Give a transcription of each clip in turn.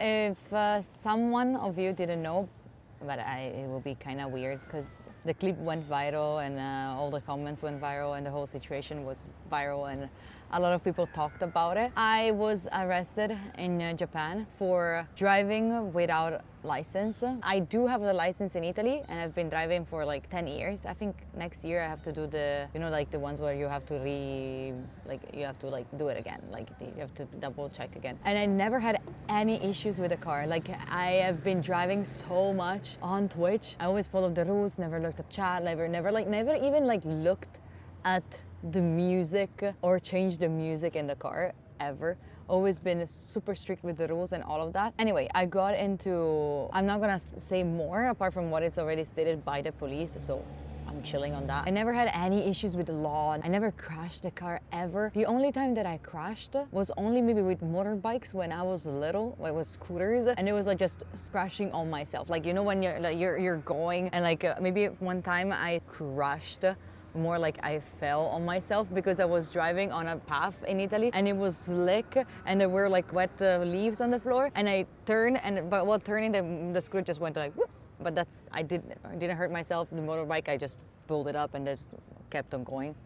If someone of you didn't know, but it will be kind of weird because the clip went viral and all the comments went viral and the whole situation was viral and a lot of people talked about it. I was arrested in Japan for driving without license. I do have the license in Italy and I've been driving for like 10 years. I think next year I have to do the, you know, like the ones where you have to you have to like do it again. Like you have to double check again. And I never had any issues with the car. Like I have been driving so much on Twitch. I always followed the rules, never looked at chat, never even like looked at the music or changed the music in the car ever. Always been super strict with the rules and all of that. Anyway, I got into, I'm not gonna say more apart from what is already stated by the police, so I'm chilling on that. I never had any issues with the law. I never crashed the car ever. The only time that I crashed was only maybe with motorbikes when I was little, when it was scooters, and it was like just crashing on myself. Like, you know, when you're going and like maybe one time I crashed, more like I fell on myself because I was driving on a path in Italy and it was slick and there were like wet leaves on the floor, and I turned, and but while turning the scooter just went like whoop. But I didn't hurt myself. The motorbike, I just pulled it up and just kept on going.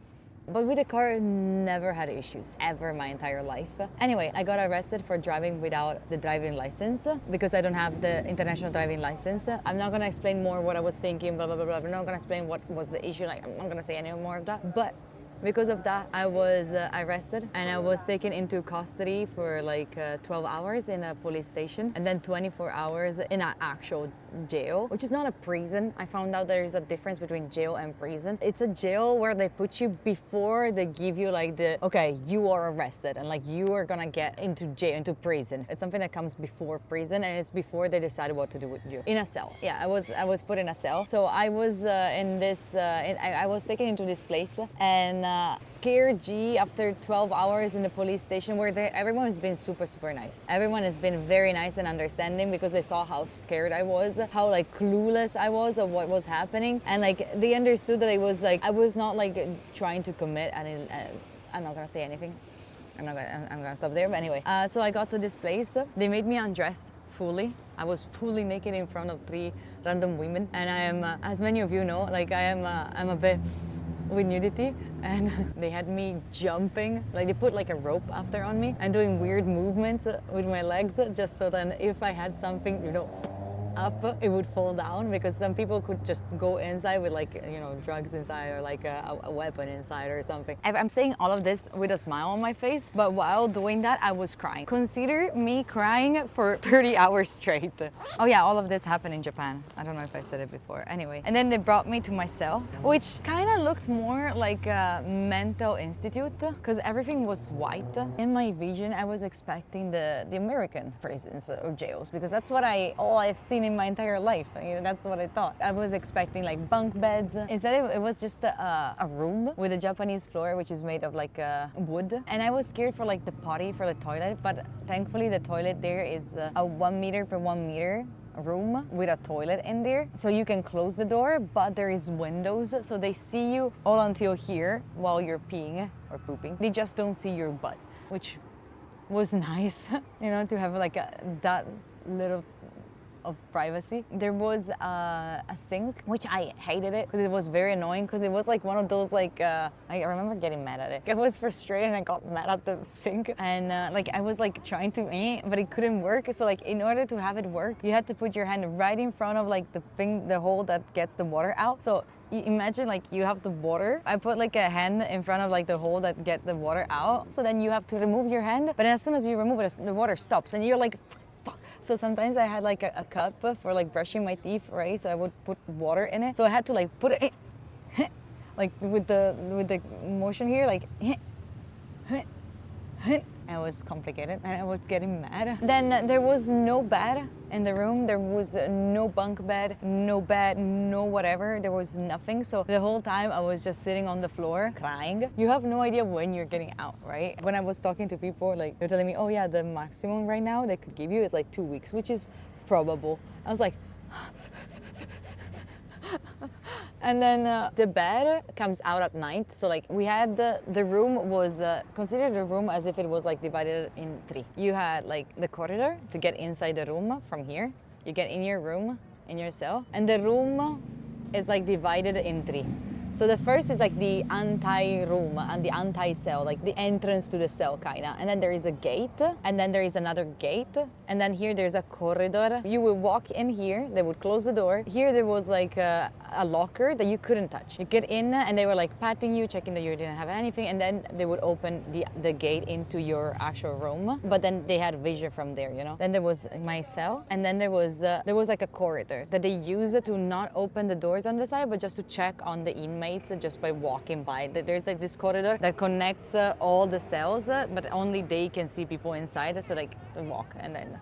But with the car, never had issues, ever my entire life. Anyway, I got arrested for driving without the driving license because I don't have the international driving license. I'm not gonna explain more what I was thinking, blah, blah, blah, blah. I'm not gonna explain what was the issue, like I'm not gonna say any more of that. But because of that, I was arrested and I was taken into custody for like 12 hours in a police station and then 24 hours in an actual jail, which is not a prison. I found out there is a difference between jail and prison. It's a jail where they put you before they give you like the, okay, you are arrested and like you are gonna get into jail, into prison. It's something that comes before prison and it's before they decide what to do with you. In a cell. Yeah, I was put in a cell. So I was in this, I was taken into this place and scared G after 12 hours in the police station where everyone has been super, super nice. Everyone has been very nice and understanding because they saw how scared I was, how like clueless I was of what was happening. And like they understood that I was not like trying to commit any, I'm not gonna say anything. I'm gonna stop there, but anyway. So I got to this place. They made me undress fully. I was fully naked in front of 3 random women. And I am, as many of you know, like I'm a bit with nudity, and they had me jumping, like they put like a rope after on me and doing weird movements with my legs just so then if I had something, you know, up, it would fall down, because some people could just go inside with like, you know, drugs inside or like a weapon inside or something. I'm saying all of this with a smile on my face, but while doing that, I was crying. Consider me crying for 30 hours straight. Oh yeah, all of this happened in Japan. I don't know if I said it before. Anyway, and then they brought me to my cell, which kind of looked more like a mental institute because everything was white. In my vision, I was expecting the American prisons or jails, because that's what all I've seen in my entire life. You know, that's what I thought. I was expecting like bunk beds. Instead, it was just a room with a Japanese floor, which is made of like wood. And I was scared for like the potty, for the toilet, but thankfully the toilet there is a 1 meter per 1 meter room with a toilet in there, so you can close the door, but there is windows, so they see you all until here while you're peeing or pooping. They just don't see your butt, which was nice, you know, to have like that little of privacy. There was a sink, which I hated it because it was very annoying, because it was like one of those like I remember getting mad at it. I was frustrated and I got mad at the sink, and like I was like trying to but it couldn't work. So like in order to have it work, you had to put your hand right in front of like the hole that gets the water out. So imagine like you have the water. I put like a hand in front of like the hole that gets the water out. So then you have to remove your hand, but then as soon as you remove it, the water stops and you're like, fuck. So sometimes I had like a cup for like brushing my teeth, right? So I would put water in it. So I had to like put it like with the motion here, like it was complicated and I was getting mad. Then there was no bed in the room. There was no bunk bed, no whatever. There was nothing. So the whole time I was just sitting on the floor crying. You have no idea when you're getting out, right? When I was talking to people, like they're telling me, oh yeah, the maximum right now they could give you is like 2 weeks, which is probable. I was like And then the bed comes out at night. So like we had the room was considered a room as if it was like divided in three. You had like the corridor to get inside the room from here. You get in your room, in your cell, and the room is like divided in three. So the first is like the anti-room and the anti-cell, like the entrance to the cell kinda. And then there is a gate, and then there is another gate, and then here there's a corridor. You would walk in here, they would close the door. Here there was like a locker that you couldn't touch. You get in and they were like patting you, checking that you didn't have anything, and then they would open the gate into your actual room. But then they had vision from there, you know. Then there was my cell, and then there was like a corridor that they used to not open the doors on the side, but just to check on the inmates just by walking by. There's like this corridor that connects all the cells, but only they can see people inside. So like they walk and then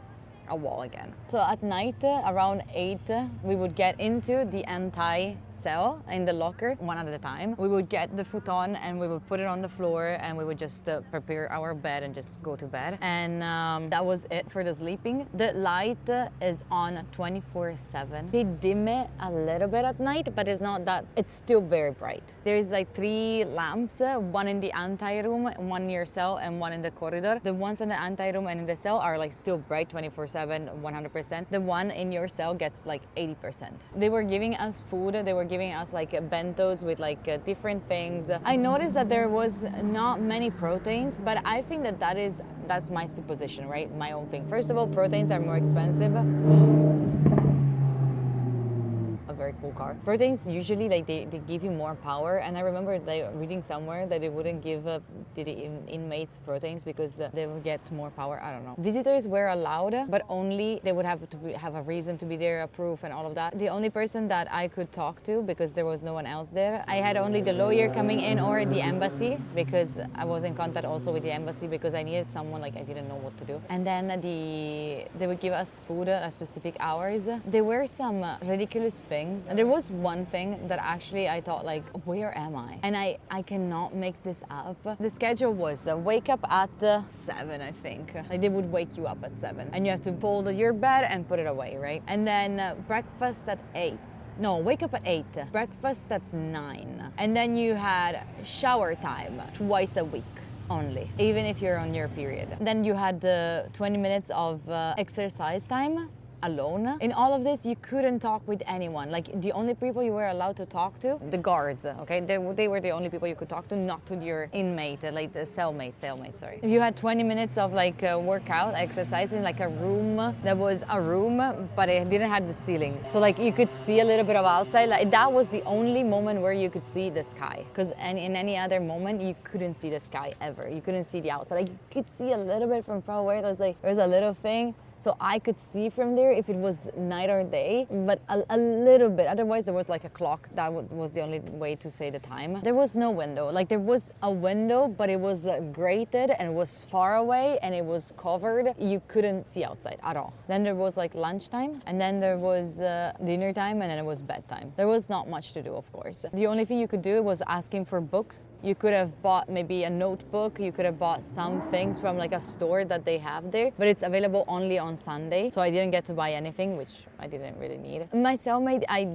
a wall again. So at night around 8 we would get into the anti-cell in the locker one at a time. We would get the futon and we would put it on the floor and we would just prepare our bed and just go to bed. And that was it for the sleeping. The light is on 24/7. They dim it a little bit at night, but it's not that, it's still very bright. There's like 3 lamps, one in the anti-room, one in your cell, and one in the corridor. The ones in the anti-room and in the cell are like still bright 24/7. 100%. The one in your cell gets like 80%. They were giving us food. They were giving us like bentos with like different things. I noticed that there was not many proteins, but I think that that's my supposition, right? My own thing. First of all, proteins are more expensive. A very cool car. Proteins usually like they give you more power, and I remember reading somewhere that they wouldn't give the inmates proteins because they would get more power. I don't know. Visitors were allowed, but only they would have to have a reason to be there, a proof, and all of that. The only person that I could talk to, because there was no one else there, I had only the lawyer coming in or the embassy, because I was in contact also with the embassy because I needed someone, like I didn't know what to do. And then they would give us food at specific hours. There were some ridiculous things. And there was one thing that actually I thought like, where am I? And I cannot make this up. The schedule was wake up at 7, I think. Like they would wake you up at 7 and you have to fold your bed and put it away, right? And then breakfast at 8. No, wake up at 8, breakfast at 9. And then you had shower time twice a week only, even if you're on your period. Then you had 20 minutes of exercise time alone. In all of this, you couldn't talk with anyone. Like the only people you were allowed to talk to, the guards, okay? They were the only people you could talk to, not to your inmate, like the cellmate, sorry. You had 20 minutes of like workout, exercise in like a room that was a room, but it didn't have the ceiling. So like you could see a little bit of outside. Like that was the only moment where you could see the sky. Because in any other moment, you couldn't see the sky ever. You couldn't see the outside. Like you could see a little bit from far away. There's a little thing. So I could see from there if it was night or day, but a little bit. Otherwise, there was like a clock. That was the only way to say the time. There was no window. Like there was a window, but it was grated and it was far away and it was covered. You couldn't see outside at all. Then there was like lunchtime, and then there was dinner time, and then it was bedtime. There was not much to do, of course. The only thing you could do was asking for books. You could have bought maybe a notebook. You could have bought some things from like a store that they have there, but it's available only on Sunday, so I didn't get to buy anything, which I didn't really need. My cellmate, I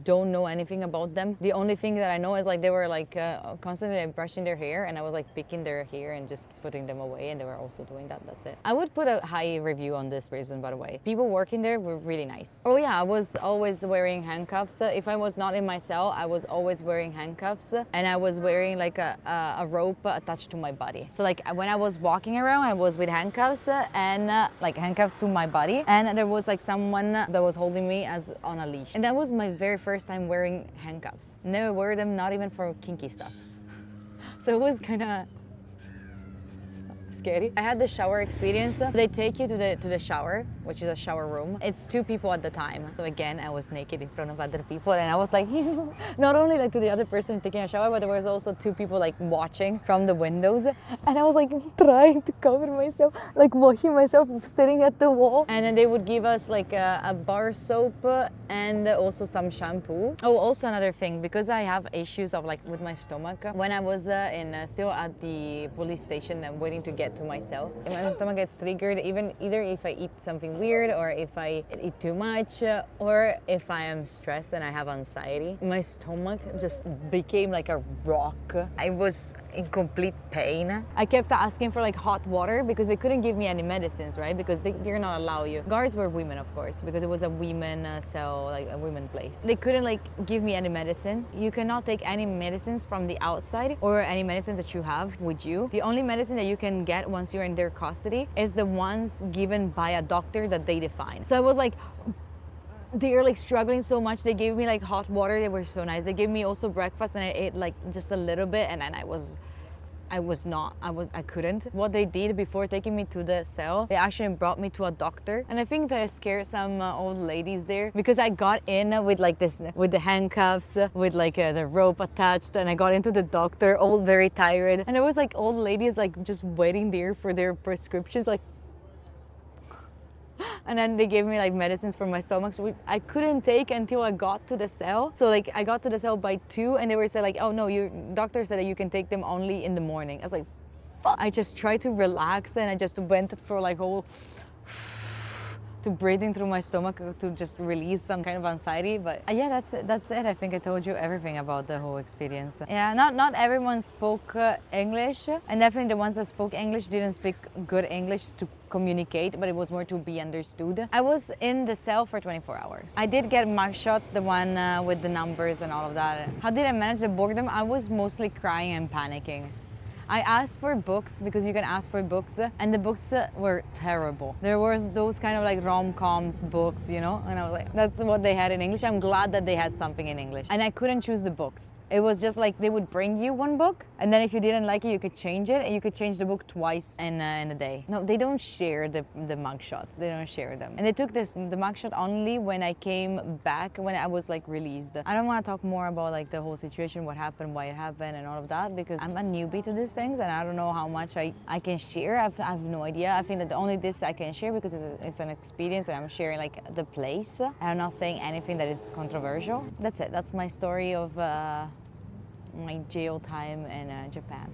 don't know anything about them. The only thing that I know is like they were like constantly like, brushing their hair, and I was like picking their hair and just putting them away, and they were also doing that. That's it. I would put a high review on this prison, by the way. People working there were really nice. Oh yeah, I was always wearing handcuffs. If I was not in my cell, I was always wearing handcuffs, and I was wearing like a rope attached to my body. So like when I was walking around, I was with handcuffs and like handcuffs to my body, and there was like someone that was holding me as on a leash. And that was my very first time wearing handcuffs. Never wear them, not even for kinky stuff. So it was kind of scary. I had the shower experience. They take you to the shower, which is a shower room. It's 2 people at the time. So again, I was naked in front of other people, and I was like, not only like to the other person taking a shower, but there was also 2 people like watching from the windows. And I was like trying to cover myself, like washing myself, staring at the wall. And then they would give us like a bar soap and also some shampoo. Oh, also another thing, because I have issues of like with my stomach. When I was still at the police station and waiting to get get to my cell. If my stomach gets triggered, either if I eat something weird or if I eat too much or if I am stressed and I have anxiety, my stomach just became like a rock. I was in complete pain. I kept asking for like hot water because they couldn't give me any medicines, right? Because they're not allow you. Guards were women, of course, because it was a women cell, like a women place. They couldn't like give me any medicine. You cannot take any medicines from the outside or any medicines that you have with you. The only medicine that you can get once you're in their custody is the ones given by a doctor that they define. So I was like, they're like struggling so much. They gave me like hot water. They were so nice. They gave me also breakfast and I ate like just a little bit and then I couldn't. What they did before taking me to the cell, they actually brought me to a doctor. And I think that I scared some old ladies there because I got in with like this, with the handcuffs, with like the rope attached. And I got into the doctor, all very tired. And there was like old ladies like just waiting there for their prescriptions, like, and then they gave me like medicines for my stomach, so I couldn't take until I got to the cell. So like I got to the cell by 2 and they were saying like, oh no, your doctor said that you can take them only in the morning. I was like, fuck. I just tried to relax and I just went for like whole to breathing through my stomach to just release some kind of anxiety. But yeah, that's it. I think I told you everything about the whole experience. Yeah, not everyone spoke English, and definitely the ones that spoke English didn't speak good English to communicate, but it was more to be understood. I was in the cell for 24 hours. I did get mug shots, the one with the numbers and all of that. How did I manage the boredom? I was mostly crying and panicking. I asked for books because you can ask for books and the books were terrible. There was those kind of like rom-coms books, you know, and I was like, that's what they had in English. I'm glad that they had something in English. And I couldn't choose the books. It was just like they would bring you one book and then if you didn't like it, you could change it and you could change the book twice in a day. No, they don't share the mug shots. They don't share them. And they took the mug shot only when I came back, when I was like released. I don't want to talk more about like the whole situation, what happened, why it happened and all of that because I'm a newbie to these things and I don't know how much I can share. I have no idea. I think that only this I can share because it's an experience and I'm sharing like the place. I'm not saying anything that is controversial. That's it. That's my story of my jail time in Japan.